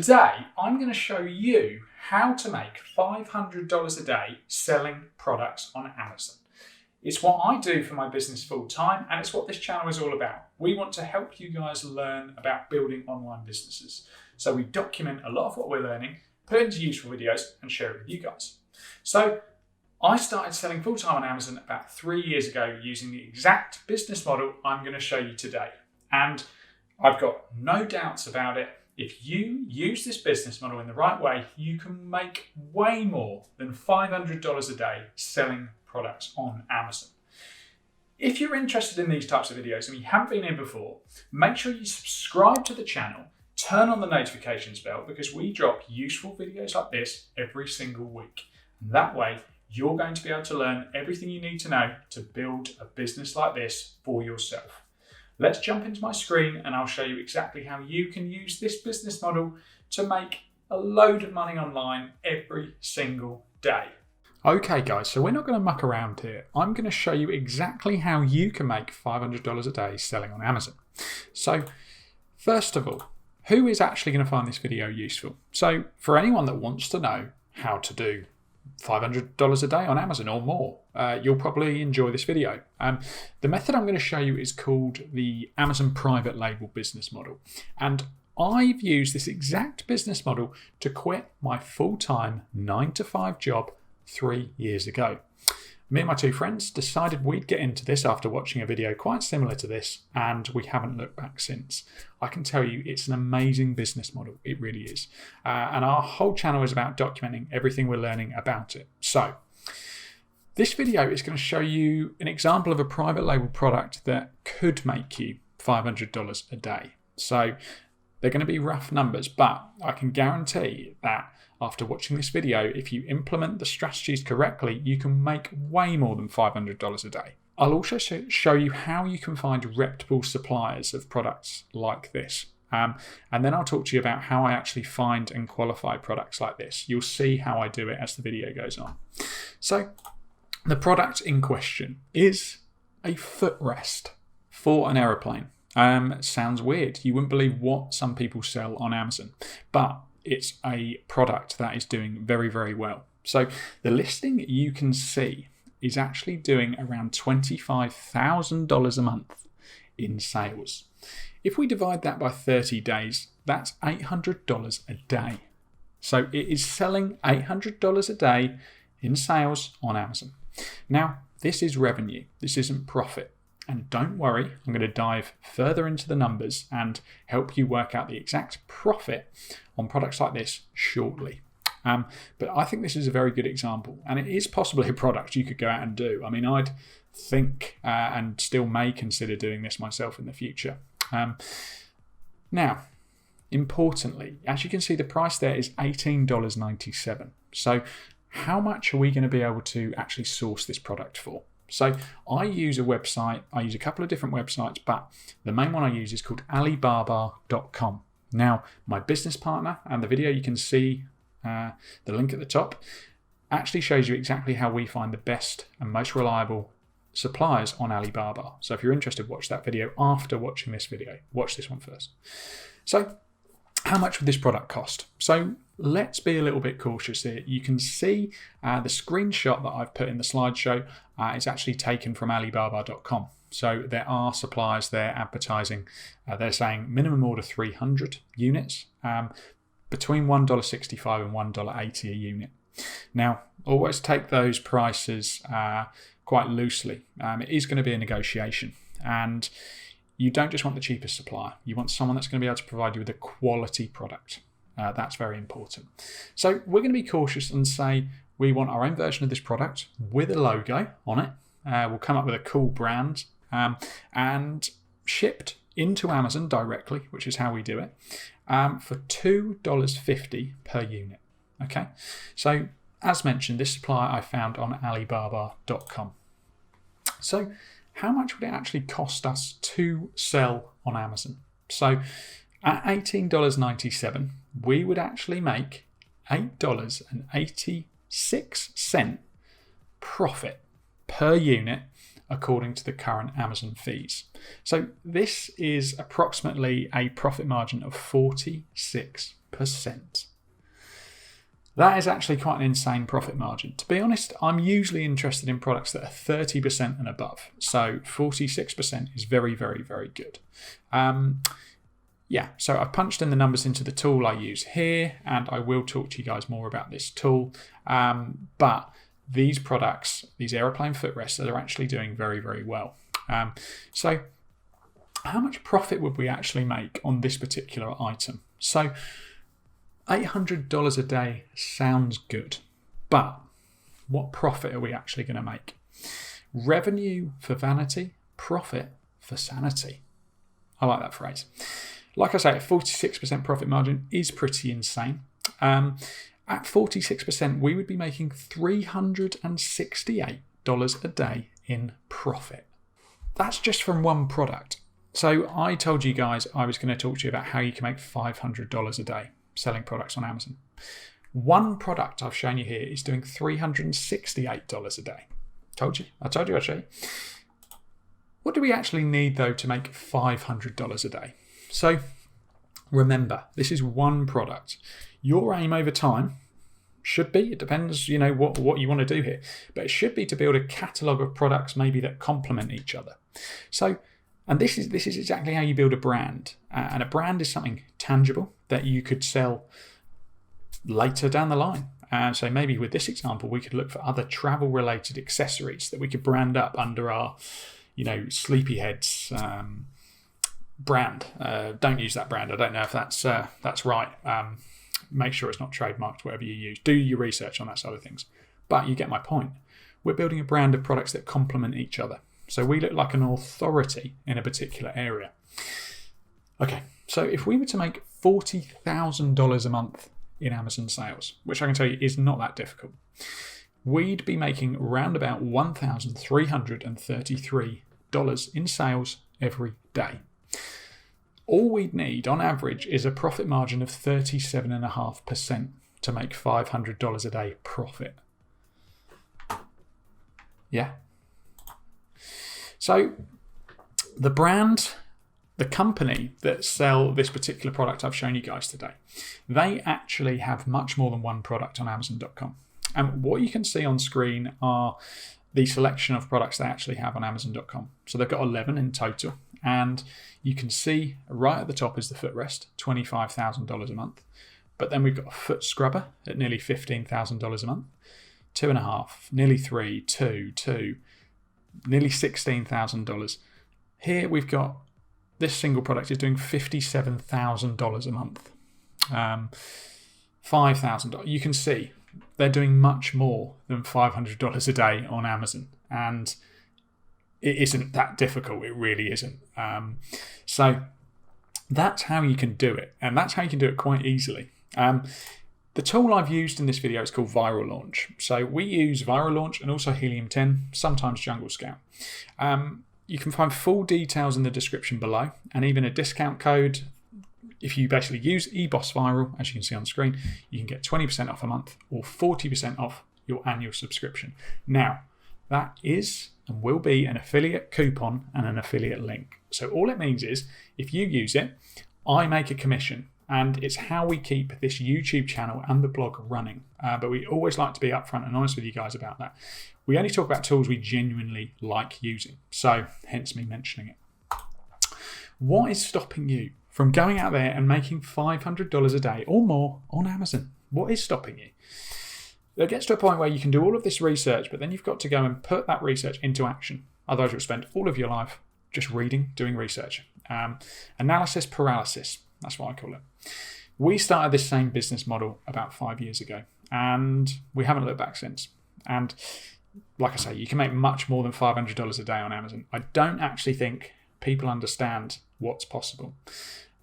Today, I'm going to show you how to make $500 a day selling products on Amazon. It's what I do for my business full time, and it's what this channel is all about. We want to help you guys learn about building online businesses. So we document a lot of what we're learning, put it into useful videos, and share it with you guys. So I started selling full time on Amazon about 3 years ago using the exact business model I'm going to show you today. And I've got no doubts about it. If you use this business model in the right way, you can make way more than $500 a day selling products on Amazon. If you're interested in these types of videos and you haven't been here before, make sure you subscribe to the channel, turn on the notifications bell, because we drop useful videos like this every single week. And that way, you're going to be able to learn everything you need to know to build a business like this for yourself. Let's jump into my screen and I'll show you exactly how you can use this business model to make a load of money online every single day. Okay guys, so we're not going to muck around here. I'm going to show you exactly how you can make $500 a day selling on Amazon. So first of all, who is actually going to find this video useful? So for anyone that wants to know how to do $500 a day on Amazon or more, you'll probably enjoy this video. The method I'm going to show you is called the Amazon private label business model. And I've used this exact business model to quit my full-time 9-to-5 job 3 years ago. Me and my two friends decided we'd get into this after watching a video quite similar to this, and we haven't looked back since. I can tell you it's an amazing business model, it really is. And our whole channel is about documenting everything we're learning about it. So, this video is going to show you an example of a private label product that could make you $500 a day. So, they're going to be rough numbers, but I can guarantee that after watching this video, if you implement the strategies correctly, you can make way more than $500 a day. I'll also show you how you can find reputable suppliers of products like this. And then I'll talk to you about how I actually find and qualify products like this. You'll see how I do it as the video goes on. So the product in question is a footrest for an aeroplane. Sounds weird. You wouldn't believe what some people sell on Amazon, but it's a product that is doing very, very well. So the listing you can see is actually doing around $25,000 a month in sales. If we divide that by 30 days, that's $800 a day. So it is selling $800 a day in sales on Amazon. Now, this is revenue. This isn't profit. And don't worry, I'm going to dive further into the numbers and help you work out the exact profit on products like this shortly. But I think this is a very good example, and it is possibly a product you could go out and do. I mean, I'd think and still may consider doing this myself in the future. Now, importantly, as you can see, the price there is $18.97. So how much are we going to be able to actually source this product for? So I use a website, I use a couple of different websites, but the main one I use is called Alibaba.com. Now, my business partner, and the video you can see, the link at the top, actually shows you exactly how we find the best and most reliable suppliers on Alibaba. So if you're interested, watch that video after watching this video. Watch this one first. So how much would this product cost? So let's be a little bit cautious here. You can see the screenshot that I've put in the slideshow is actually taken from Alibaba.com. So there are suppliers there advertising. They're saying minimum order 300 units, between $1.65 and $1.80 a unit. Now, always take those prices quite loosely. It is going to be a negotiation, and you don't just want the cheapest supplier. You want someone that's going to be able to provide you with a quality product. That's very important. So we're going to be cautious and say we want our own version of this product with a logo on it. We'll come up with a cool brand and shipped into Amazon directly, which is how we do it, for $2.50 per unit. Okay, so as mentioned, this supplier I found on Alibaba.com. So how much would it actually cost us to sell on Amazon? So at $18.97, we would actually make $8.86 profit per unit according to the current Amazon fees. So this is approximately a profit margin of 46%. 30%. That is actually quite an insane profit margin. To be honest, I'm usually interested in products that are 30% and above. So 46% is very, very, very good. So I've punched in the numbers into the tool I use here, and I will talk to you guys more about this tool. But these products, these aeroplane footrests, they're actually doing very, very well. So how much profit would we actually make on this particular item? So $800 a day sounds good, but what profit are we actually going to make? Revenue for vanity, profit for sanity. I like that phrase. Like I say, a 46% profit margin is pretty insane. At 46%, we would be making $368 a day in profit. That's just from one product. So I told you guys I was going to talk to you about how you can make $500 a day selling products on Amazon. One product I've shown you here is doing $368 a day. I told you I'd show you. What do we actually need though to make $500 a day? So remember, this is one product. Your aim over time should be, it depends, what you want to do here, but it should be to build a catalogue of products maybe that complement each other. So, and this is exactly how you build a brand. And a brand is something tangible that you could sell later down the line. So maybe with this example, we could look for other travel-related accessories that we could brand up under our, Sleepyheads brand. Don't use that brand. I don't know if that's right. Make sure it's not trademarked, whatever you use. Do your research on that side of things. But you get my point. We're building a brand of products that complement each other. So we look like an authority in a particular area. Okay, so if we were to make $40,000 a month in Amazon sales, which I can tell you is not that difficult, we'd be making around about $1,333 in sales every day. All we'd need on average is a profit margin of 37.5% to make $500 a day profit. Yeah. So the brand, the company that sell this particular product I've shown you guys today, they actually have much more than one product on Amazon.com. And what you can see on screen are the selection of products they actually have on Amazon.com. So they've got 11 in total. And you can see right at the top is the footrest, $25,000 a month. But then we've got a foot scrubber at nearly $15,000 a month. 2.5, nearly 3, 2, nearly $16,000. Here we've got this single product is doing $57,000 a month. $5,000. You can see they're doing much more than $500 a day on Amazon. And it isn't that difficult. It really isn't. So that's how you can do it. And that's how you can do it quite easily. The tool I've used in this video is called Viral Launch. So we use Viral Launch and also Helium 10, sometimes Jungle Scout. You can find full details in the description below and even a discount code. If you basically use eBoss Viral, as you can see on the screen, you can get 20% off a month or 40% off your annual subscription. Now, that is and will be an affiliate coupon and an affiliate link. So all it means is if you use it, I make a commission. And it's how we keep this YouTube channel and the blog running. But we always like to be upfront and honest with you guys about that. We only talk about tools we genuinely like using. So hence me mentioning it. What is stopping you from going out there and making $500 a day or more on Amazon? What is stopping you? It gets to a point where you can do all of this research, but then you've got to go and put that research into action. Otherwise you'll spend all of your life just reading, doing research. Analysis paralysis. That's what I call it. We started this same business model about 5 years ago, and we haven't looked back since. And like I say, you can make much more than $500 a day on Amazon. I don't actually think people understand what's possible.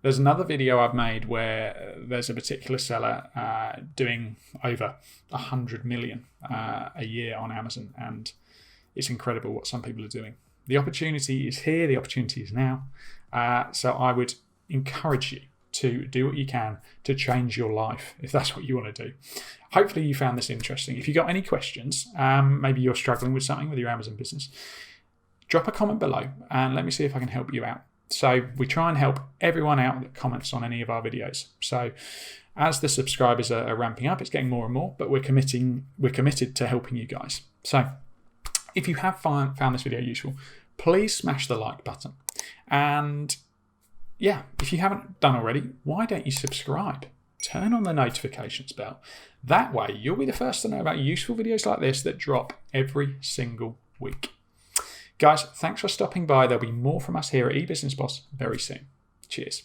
There's another video I've made where there's a particular seller doing over 100 million a year on Amazon, and it's incredible what some people are doing. The opportunity is here. The opportunity is now. So I would encourage you to do what you can to change your life if that's what you want to do. Hopefully you found this interesting. If you got any questions, maybe you're struggling with something with your Amazon business, drop a comment below and let me see if I can help you out. So we try and help everyone out that comments on any of our videos. So As the subscribers are ramping up, it's getting more and more, but we're committed to helping you guys. So if you have found this video useful, please smash the like button. And yeah, if you haven't done already, why don't you subscribe? Turn on the notifications bell. That way, you'll be the first to know about useful videos like this that drop every single week. Guys, thanks for stopping by. There'll be more from us here at eBusiness Boss very soon. Cheers.